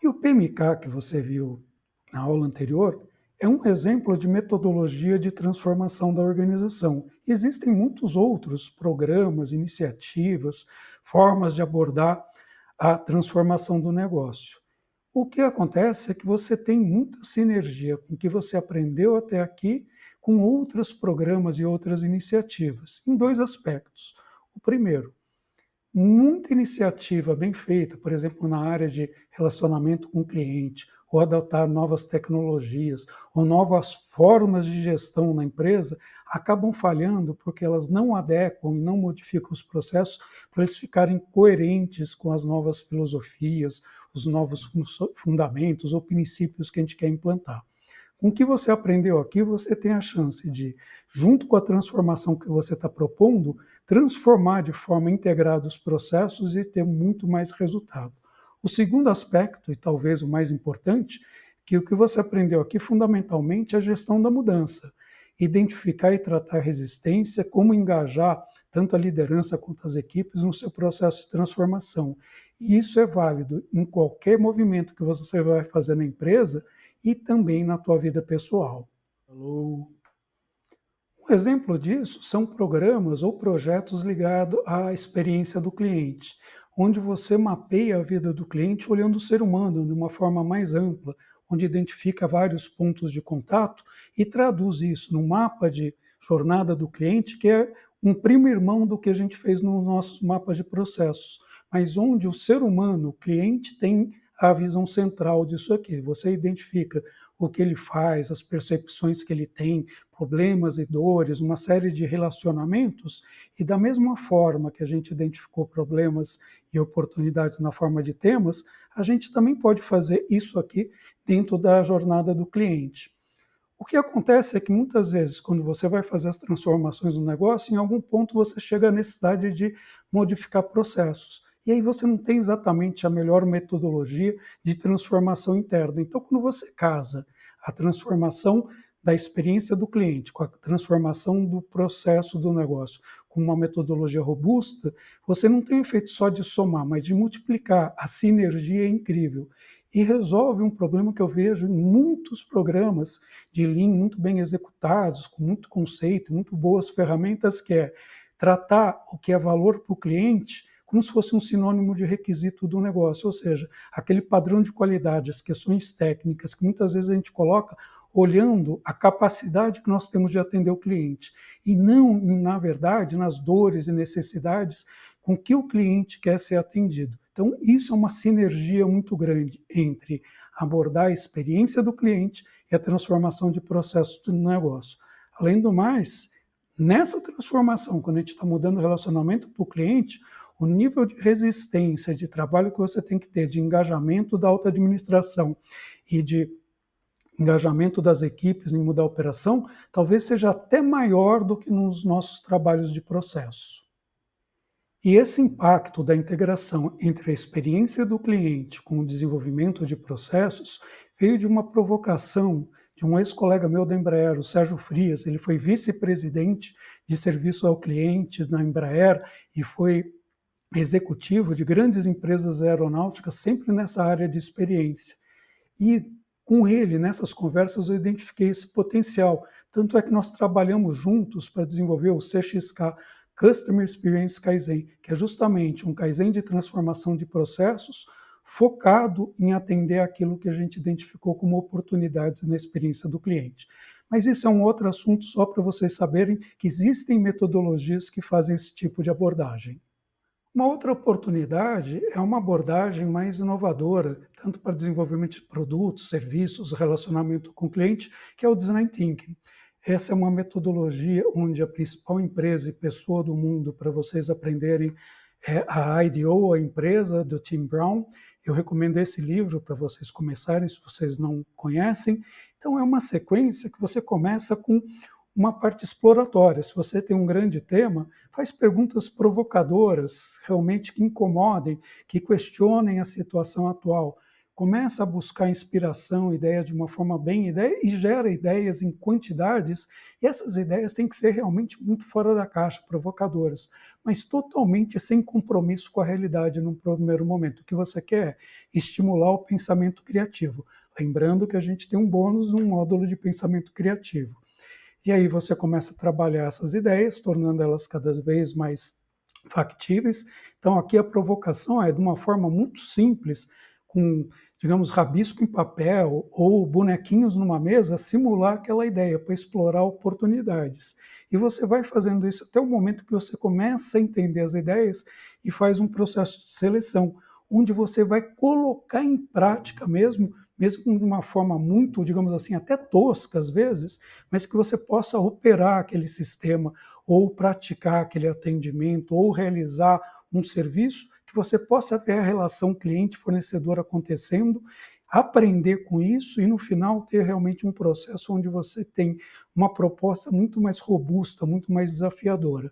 E o PMK que você viu na aula anterior é um exemplo de metodologia de transformação da organização. Existem muitos outros programas, iniciativas, formas de abordar a transformação do negócio. O que acontece é que você tem muita sinergia com o que você aprendeu até aqui com outros programas e outras iniciativas, em dois aspectos. O primeiro, muita iniciativa bem feita, por exemplo, na área de relacionamento com o cliente, ou adotar novas tecnologias, ou novas formas de gestão na empresa, acabam falhando porque elas não adequam e não modificam os processos para eles ficarem coerentes com as novas filosofias, os novos fundamentos ou princípios que a gente quer implantar. Com o que você aprendeu aqui, você tem a chance de, junto com a transformação que você está propondo, transformar de forma integrada os processos e ter muito mais resultado. O segundo aspecto, e talvez o mais importante, que o que você aprendeu aqui fundamentalmente é a gestão da mudança. Identificar e tratar a resistência, como engajar tanto a liderança quanto as equipes no seu processo de transformação. E isso é válido em qualquer movimento que você vai fazer na empresa e também na tua vida pessoal. Alô? Um exemplo disso são programas ou projetos ligados à experiência do cliente, onde você mapeia a vida do cliente olhando o ser humano de uma forma mais ampla, onde identifica vários pontos de contato e traduz isso num mapa de jornada do cliente, que é um primo irmão do que a gente fez nos nossos mapas de processos, mas onde o ser humano, o cliente, tem a visão central disso aqui. Você identifica o que ele faz, as percepções que ele tem, problemas e dores, uma série de relacionamentos, e da mesma forma que a gente identificou problemas e oportunidades na forma de temas, a gente também pode fazer isso aqui dentro da jornada do cliente. O que acontece é que muitas vezes, quando você vai fazer as transformações no negócio, em algum ponto você chega à necessidade de modificar processos. E aí você não tem exatamente a melhor metodologia de transformação interna. Então, quando você casa a transformação da experiência do cliente com a transformação do processo do negócio com uma metodologia robusta, você não tem o efeito só de somar, mas de multiplicar. A sinergia é incrível e resolve um problema que eu vejo em muitos programas de Lean muito bem executados, com muito conceito, muito boas ferramentas, que é tratar o que é valor para o cliente como se fosse um sinônimo de requisito do negócio, ou seja, aquele padrão de qualidade, as questões técnicas que muitas vezes a gente coloca olhando a capacidade que nós temos de atender o cliente e não, na verdade, nas dores e necessidades com que o cliente quer ser atendido. Então, isso é uma sinergia muito grande entre abordar a experiência do cliente e a transformação de processos do negócio. Além do mais, nessa transformação, quando a gente está mudando o relacionamento para o cliente, o nível de resistência, de trabalho que você tem que ter, de engajamento da alta administração e de engajamento das equipes em mudar a operação, talvez seja até maior do que nos nossos trabalhos de processo. E esse impacto da integração entre a experiência do cliente com o desenvolvimento de processos veio de uma provocação de um ex-colega meu da Embraer, o Sérgio Frias. Ele foi vice-presidente de serviço ao cliente na Embraer e foi executivo de grandes empresas aeronáuticas, sempre nessa área de experiência. E com ele, nessas conversas, eu identifiquei esse potencial. Tanto é que nós trabalhamos juntos para desenvolver o CXK, Customer Experience Kaizen, que é justamente um Kaizen de transformação de processos focado em atender aquilo que a gente identificou como oportunidades na experiência do cliente. Mas isso é um outro assunto só para vocês saberem que existem metodologias que fazem esse tipo de abordagem. Uma outra oportunidade é uma abordagem mais inovadora, tanto para desenvolvimento de produtos, serviços, relacionamento com o cliente, que é o Design Thinking. Essa é uma metodologia onde a principal empresa e pessoa do mundo para vocês aprenderem é a IDEO, a empresa do Tim Brown. Eu recomendo esse livro para vocês começarem, se vocês não conhecem. Então, é uma sequência que você começa com uma parte exploratória. Se você tem um grande tema, faz perguntas provocadoras, realmente que incomodem, que questionem a situação atual. começa a buscar inspiração, ideia de uma forma bem ideia e gera ideias em quantidades, e essas ideias têm que ser realmente muito fora da caixa, provocadoras, mas totalmente sem compromisso com a realidade num primeiro momento. O que você quer é estimular o pensamento criativo. Lembrando que a gente tem um bônus no módulo de pensamento criativo. E aí você começa a trabalhar essas ideias, tornando elas cada vez mais factíveis. Então, aqui a provocação é de uma forma muito simples, com, digamos, rabisco em papel ou bonequinhos numa mesa, simular aquela ideia para explorar oportunidades. E você vai fazendo isso até o momento que você começa a entender as ideias e faz um processo de seleção, onde você vai colocar em prática mesmo de uma forma muito, digamos assim, até tosca às vezes, mas que você possa operar aquele sistema, ou praticar aquele atendimento, ou realizar um serviço, que você possa ver a relação cliente-fornecedor acontecendo, aprender com isso e no final ter realmente um processo onde você tem uma proposta muito mais robusta, muito mais desafiadora.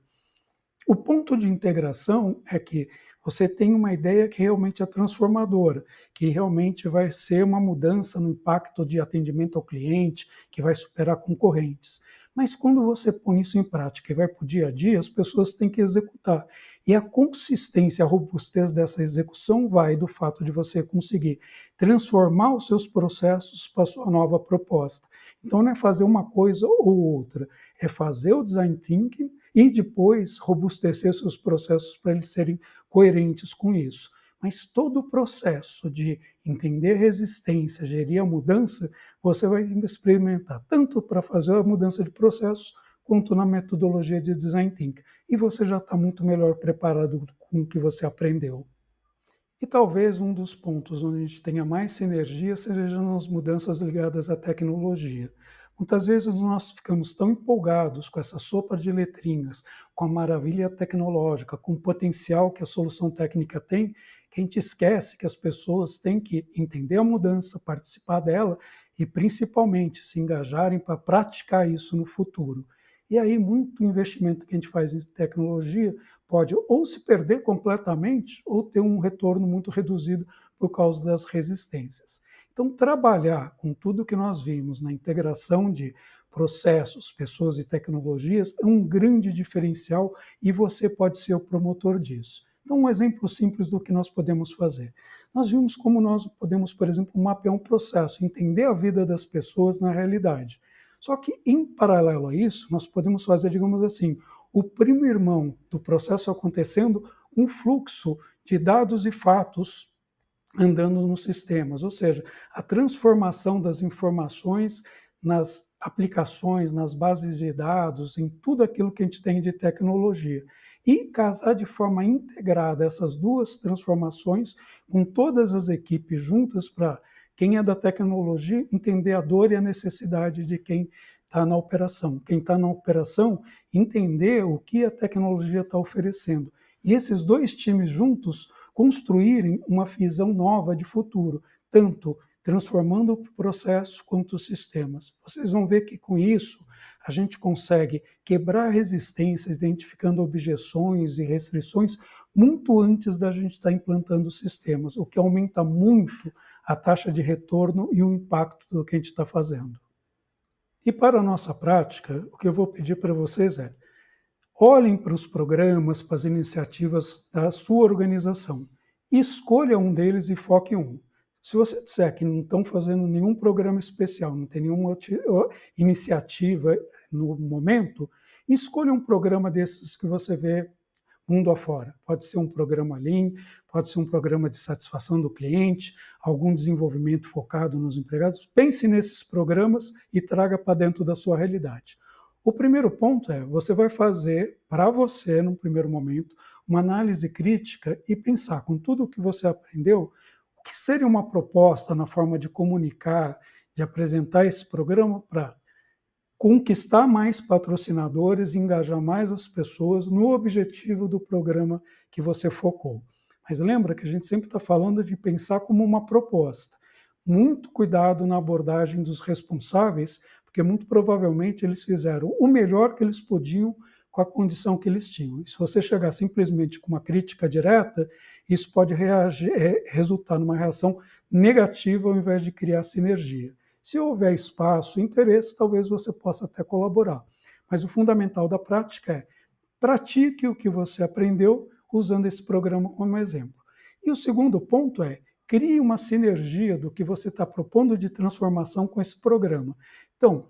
O ponto de integração é que você tem uma ideia que realmente é transformadora, que realmente vai ser uma mudança no impacto de atendimento ao cliente, que vai superar concorrentes. Mas quando você põe isso em prática e vai para o dia a dia, as pessoas têm que executar. E a consistência, a robustez dessa execução vai do fato de você conseguir transformar os seus processos para a sua nova proposta. Então não é fazer uma coisa ou outra, é fazer o design thinking e depois robustecer seus processos para eles serem coerentes com isso. Mas todo o processo de entender resistência, gerir a mudança, você vai experimentar tanto para fazer a mudança de processos, quanto na metodologia de design thinking. E você já está muito melhor preparado com o que você aprendeu. E talvez um dos pontos onde a gente tenha mais sinergia seja nas mudanças ligadas à tecnologia. Muitas vezes nós ficamos tão empolgados com essa sopa de letrinhas, com a maravilha tecnológica, com o potencial que a solução técnica tem, que a gente esquece que as pessoas têm que entender a mudança, participar dela e principalmente se engajarem para praticar isso no futuro. E aí muito investimento que a gente faz em tecnologia pode ou se perder completamente ou ter um retorno muito reduzido por causa das resistências. Então, trabalhar com tudo que nós vimos na integração de processos, pessoas e tecnologias é um grande diferencial e você pode ser o promotor disso. Então, um exemplo simples do que nós podemos fazer. Nós vimos como nós podemos, por exemplo, mapear um processo, entender a vida das pessoas na realidade. Só que, em paralelo a isso, nós podemos fazer, digamos assim, o primo irmão do processo acontecendo, um fluxo de dados e fatos andando nos sistemas, ou seja, a transformação das informações nas aplicações, nas bases de dados, em tudo aquilo que a gente tem de tecnologia. E casar de forma integrada essas duas transformações com todas as equipes juntas para quem é da tecnologia entender a dor e a necessidade de quem está na operação. Quem está na operação entender o que a tecnologia está oferecendo. E esses dois times juntos construírem uma visão nova de futuro, tanto transformando o processo quanto os sistemas. Vocês vão ver que com isso a gente consegue quebrar resistências, identificando objeções e restrições muito antes da gente estar implantando sistemas, o que aumenta muito a taxa de retorno e o impacto do que a gente está fazendo. E para a nossa prática, o que eu vou pedir para vocês é: olhem para os programas, para as iniciativas da sua organização. Escolha um deles e foque em um. Se você disser que não estão fazendo nenhum programa especial, não tem nenhuma iniciativa no momento, escolha um programa desses que você vê mundo afora. Pode ser um programa Lean, pode ser um programa de satisfação do cliente, algum desenvolvimento focado nos empregados. Pense nesses programas e traga para dentro da sua realidade. O primeiro ponto é, você vai fazer para você, num primeiro momento, uma análise crítica e pensar com tudo o que você aprendeu, o que seria uma proposta na forma de comunicar, de apresentar esse programa para conquistar mais patrocinadores e engajar mais as pessoas no objetivo do programa que você focou. Mas lembra que a gente sempre está falando de pensar como uma proposta. Muito cuidado na abordagem dos responsáveis, porque muito provavelmente eles fizeram o melhor que eles podiam com com a condição que eles tinham. E se você chegar simplesmente com uma crítica direta, isso pode resultar numa reação negativa ao invés de criar sinergia. Se houver espaço e interesse, talvez você possa até colaborar. Mas o fundamental da prática é pratique o que você aprendeu usando esse programa como exemplo. E o segundo ponto é crie uma sinergia do que você está propondo de transformação com esse programa. Então,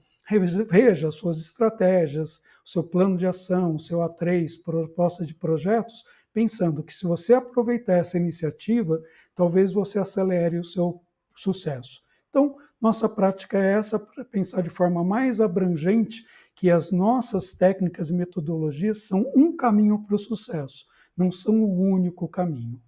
veja as suas estratégias, o seu plano de ação, o seu A3, proposta de projetos, pensando que se você aproveitar essa iniciativa, talvez você acelere o seu sucesso. Então, nossa prática é essa, para pensar de forma mais abrangente que as nossas técnicas e metodologias são um caminho para o sucesso, não são o único caminho.